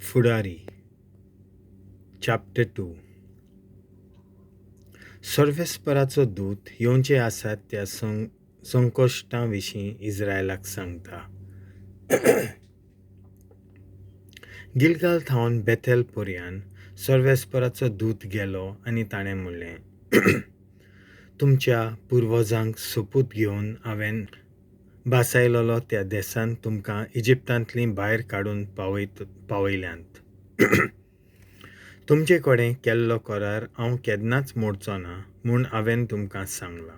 फुडारी चॅप्टर 2 सर्वेस्पराचो दूत येवचे आसात त्या संकोश्टां विशीं इस्रायलाक सांगता. गिलगाल थावन बेथेल पर्यान सर्वेस्पराचो दूत गेलो आनी ताणें म्हणलें, तुमच्या पुर्वजांक सोपूत घेवन हांवें बासायलोलो त्या देशांत तुमकां इजिप्तांतली भायर काडून पावयल्यांत. तुमचे कडेन केल्लो करार हांव केन्नाच मोडचो ना म्हूण हांवें तुमकां सांगलां.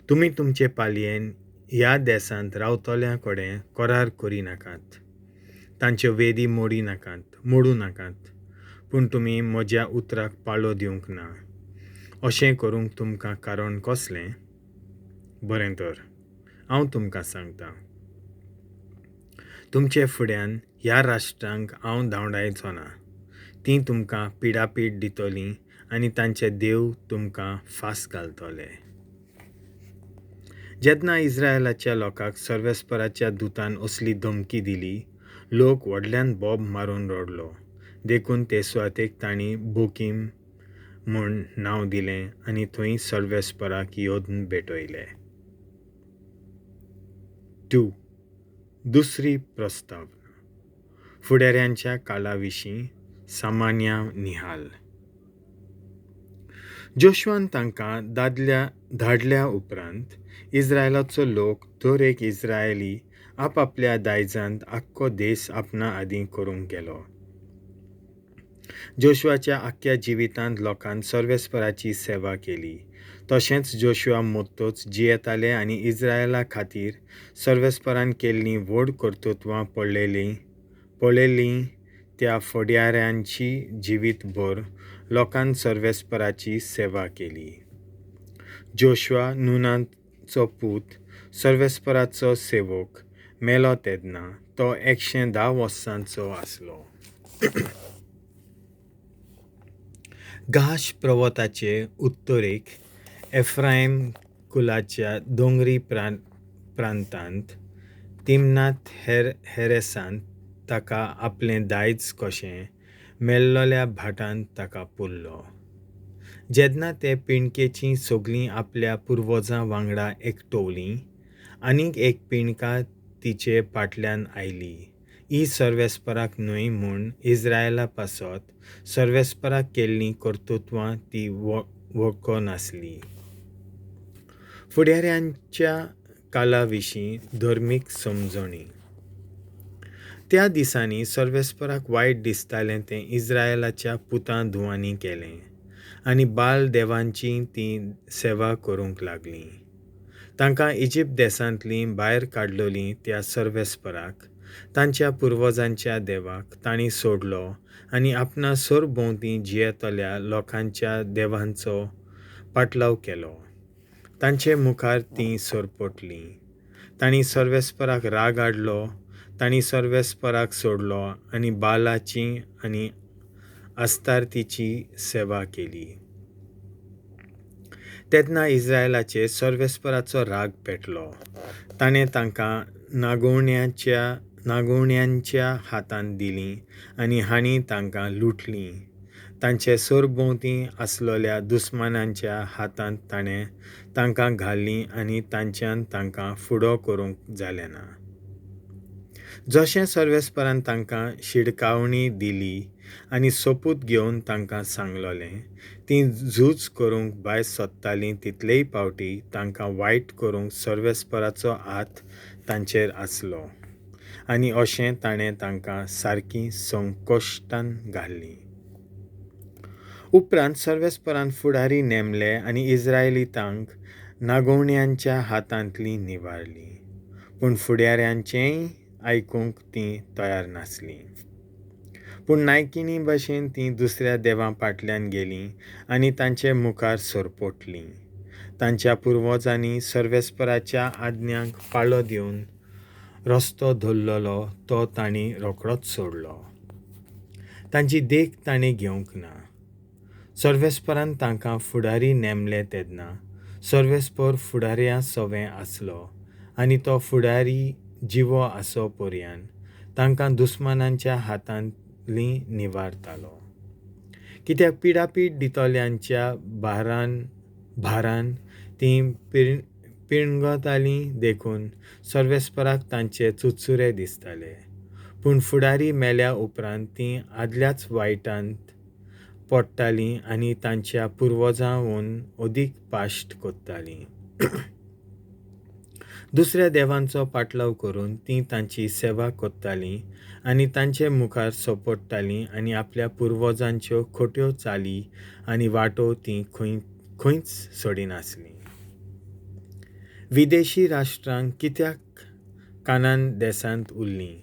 तुमी तुमचे पालयेन ह्या देशांत रावतल्या कडेन करार करिनाकात, तांच्यो वेदी मोडूं नाकात, पूण तुमी म्हज्या उतराक पाळो दिवंक ना. अशें करूंक तुमकां कारण कसलें? बरें तर, हांव तुमकां सांगतां. तुमचे फुड्यान ह्या राष्ट्रांक हांव धांवडायचो ना. तीं तुमकां पिडापीड दितलीं आनी तांचे देव तुमकां फास घालतले. जेन्ना इस्रायलाच्या लोकांक सर्वेस्पराच्या दुतान असली धमकी दिली, लोक व्हडल्यान बोब मारून रडलो. देखून ते सुवातेक तांणी बोकीम म्हूण नांव दिलें आनी थंय सर्वेस्पराक येवन भेटयले. 2. दुसरी प्रस्तावना. फुडाऱ्यांच्या काळा विशीं सामान्य निहाल. जोशुआन तांकां धाडल्या उपरांत इस्रायलाचो लोक दर एक इस्रायली आपल्या दायजांत आख्खो देश आपणा आदीं करूंक गेलो. जोशुआच्या आख्ख्या जिवितांत लोकांन सर्वेस्पराची सेवा केली. तशेंच जोशुआ मोत्तूच जियेताले आनी इस्रायला खातीर सर्वेस्परान केल्लीं व्हड कर्तुत्वां पळयल्लीं त्या फुडाऱ्यांची जिवीतभर लोकांन सर्वेस्पराची सेवा केली. जोशुआ नूनाचो पूत सर्वेस्पराचो सेवक मेलो तेन्ना तो 110 वर्सांचो आसलो. गाश पर्वताचे उत्तरेक एफ्रायम कुलाच्या दोंगरी प्रांतांत तिमनाथ हेरेसांत ताका आपलें दायज कशें मेल्लोल्या भाटांत ताका पुरलो. जेन्ना ते पिणकेचीं सगळीं आपल्या पुर्वजां वांगडा एकवटलीं, आनीक एक पिणका तिचे फाटल्यान आयली. ही सर्वेस्पराक न्हय म्हूण इस्रायला पासत सर्वेस्पराक केल्लीं कर्तुत्वां ती वळखनासली. फुडाऱ्यांच्या काळा विशीं धर्मीक समजणी. त्या दिसांनी सर्वेस्पराक वायट दिसतालें तें इस्रायलाच्या पुतां धुवांनी केलें आनी बाल देवांची तीं सेवा करूंक लागलीं. तांकां इजिप्त देशांतली भायर काडलोलीं त्या सर्वेस्पराक, तांच्या पुर्वजांच्या देवाक तांणी सोडलो आनी आपणा सरभोंवतणी जियेतल्या लोकांच्या देवांचो पाटलाव केलो. तांचे मुखार तीं सरपटलीं. तांणी सर्वेस्पराक राग हाडलो. तांणी सर्वेस्पराक सोडलो आनी बालाची आनी आस्तार्तीची सेवा केली. तेन्ना इस्रायलाचेर सर्वेस्पराचो राग पेटलो. ताणें तांकां नागोवण्यांच्या हातांत दिलीं आनी हांणी तांकां लुटलीं. तांचे सरभोंवतणी आसलोल्या दुस्मानांच्या हातांत ताणें तांकां घालीं आनी तांच्यान तांकां फुडो करूंक जालें ना. जशें सर्वेस्परान तांकां शिडकावणी दिली आनी सोपूत घेवन तांकां सांगलोलें, तीं झूज करूंक भायर सरतालीं तितलेय फावटी तांकां वायट करूंक सर्वेस्पराचो हात तांचेर आसलो आनी अशें ताणें तांकां सारकीं संकोश्टांत घालीं. उपरांत सर्वेस्परान फुडारी नेमले आनी इस्रायलितांक नागोवण्यांच्या हातांतलीं निवारलीं. पूण फुडाऱ्यांचेंय आयकूंक तीं तयार नासलीं. पूण नायकिनी भाशेन तीं दुसऱ्या देवां फाटल्यान गेलीं आनी तांचे मुखार सरपटलीं. तांच्या पुर्वजांनी सर्वेस्पराच्या आज्ञांक पाळो दिवन रस्तो धरलोलो तो तांणी रोखडोच सोडलो. तांची देख तांणी घेवंक ना. सर्वेस्परान तांकां फुडारी नेमले तेन्ना सर्वेस्पर फुडाऱ्या सोवें आसलो आनी तो फुडारी जिवो आसो पर्यान तांकां दुस्मानांच्या हातांत निवारतालो. कित्याक पिडापीड दितोल्यांच्या भारान तीं पिणगतालीं देखून सर्वेस्पराक तांचे चुचुरे दिसताले. पूण फुडारी मेल्या उपरांत तीं आदल्याच वायटांत पडटालीं आनी तांच्या पुर्वजांवन अदीक पाश्ट कोत्तालीं. दुसऱ्या देवांचो पाटलाव करून तीं तांची सेवा कोत्तालीं आनी तांचे मुखार सोपडटालीं आनी आपल्या पुर्वजांच्यो खोट्यो चाली आनी वाटो तीं खंयच सोडिनासलीं. विदेशी राष्ट्रांक कित्याक कानान देसांत उरलीं?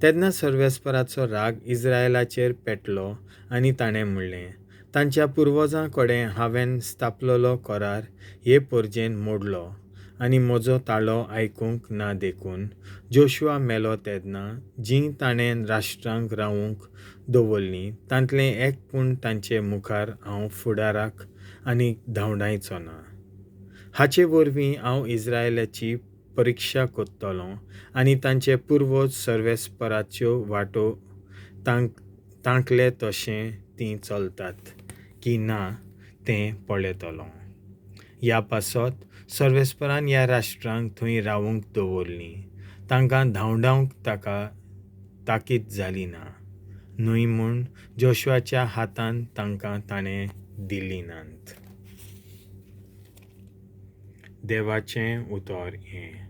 तेन्ना सर्वेस्पराचो राग इस्रायलाचेर पेटलो आनी ताणें म्हणलें, तांच्या पुर्वजां कडेन हांवें स्थापलोलो करार हे परजेन मोडलो आनी म्हजो ताळो आयकूंक ना देखून जोशुआ मेलो तेन्ना जीं ताणें राष्ट्रांक रावूंक दवरलीं तांतलें एक पूण तांचे मुखार हांव फुडाराक आनी धांवडायचो ना. हाचे वरवीं हांव इस्रायलाची परिक्षा कोत्तलों आनी तांचे पुर्वज सर्वेस्पराच्यो वाटो तांकले तशें तीं चलतात की ना तें पळयतलों. ह्या पासत सर्वेस्परान ह्या राष्ट्रांक थंय रावूंक दवरलीं. तांकां धांवडावंक ताकीद जाली ना. न्हय म्हूण जोशुआच्या हातांत तांकां ताणें दिलीं नात. देवाचें उतर हें.